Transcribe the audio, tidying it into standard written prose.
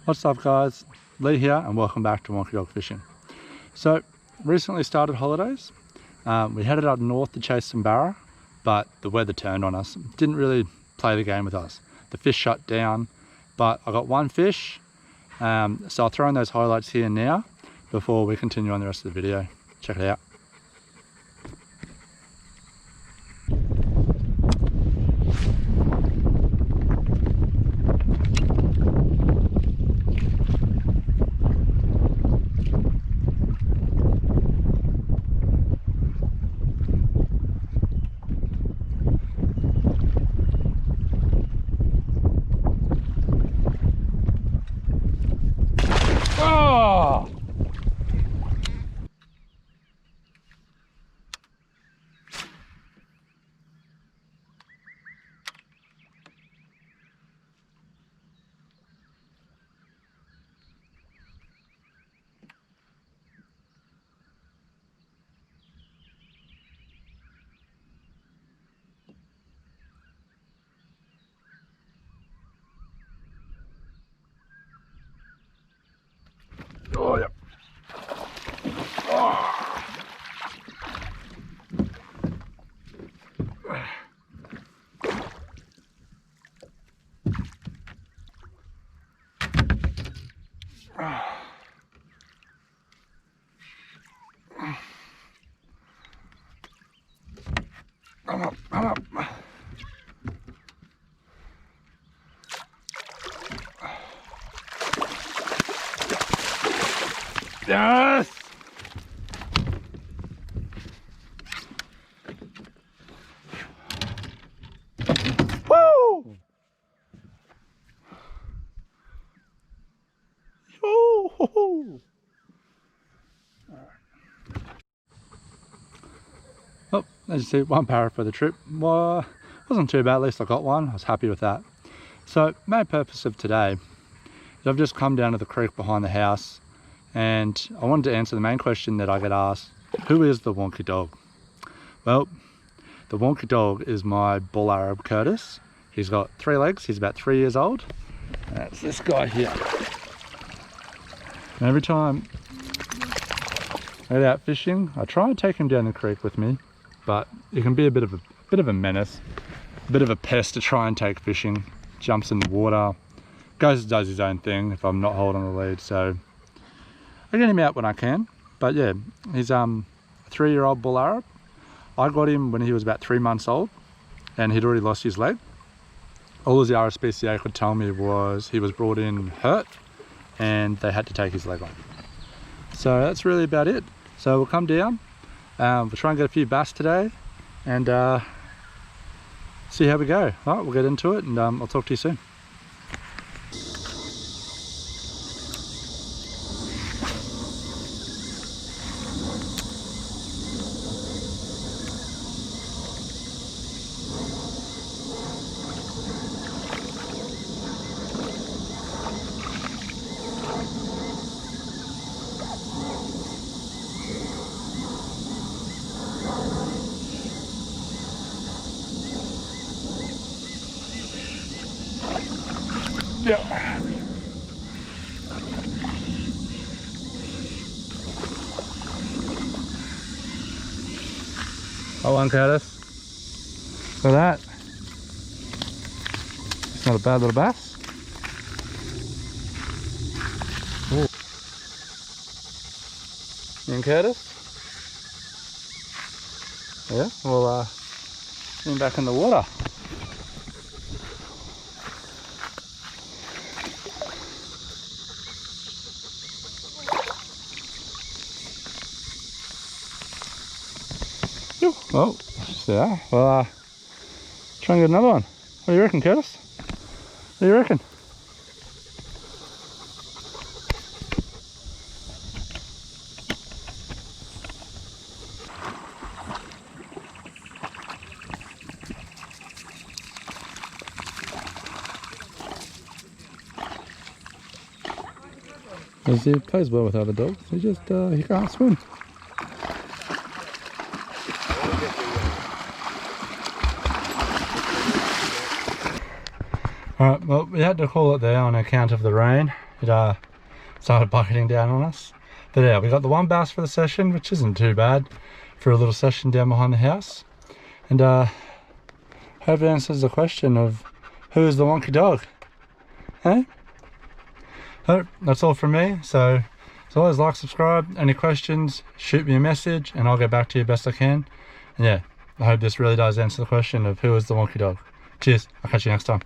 What's up guys, Lee here and welcome back to Wonky Dog Fishing. So recently started holidays. We headed up north to chase some barra, but the weather turned on us. Didn't really play the game with us. The fish shut down, but I got one fish, so I'll throw in those highlights here now before we continue on the rest of the video. Check it out. Oh, yeah. Oh. I'm up. Yes! Woo! Yoo-hoo-hoo! Oh, as you see, one parrot for the trip. Well, wasn't too bad, at least I got one. I was happy with that. So, main purpose of today is I've just come down to the creek behind the house and I wanted to answer the main question that I get asked: who is the Wonky dog? Well, the Wonky dog is my bull Arab Curtis. He's got 3 legs, he's about 3 years old. That's this guy here. And every time I get out fishing, I try and take him down the creek with me, but he can be a bit of a menace, a bit of a pest to try and take fishing. Jumps in the water, does his own thing if I'm not holding the lead, so I get him out when I can. But yeah, he's a 3-year-old bull Arab. I got him when he was about 3 months old and he'd already lost his leg. All the RSPCA could tell me was he was brought in hurt and they had to take his leg off. So that's really about it. So we'll come down, we'll try and get a few bass today and see how we go. All right, we'll get into it and I'll talk to you soon. Yeah. Got one, Curtis. Look at that. It's not a bad little bass. Ooh. You and Curtis? Yeah, we'll get him back in the water. Oh, see that? Well, try and get another one. What do you reckon, Curtis? What do you reckon? He plays well with other dogs. He just he can't swim. Alright, well, we had to call it there on account of the rain. it started bucketing down on us. But yeah, we got the one bass for the session, which isn't too bad for a little session down behind the house. And hope it answers the question of who is the wonky dog? Eh? Oh, that's all from me. So as always, like, subscribe. Any questions, shoot me a message and I'll get back to you best I can. And yeah, I hope this really does answer the question of who is the wonky dog. Cheers, I'll catch you next time.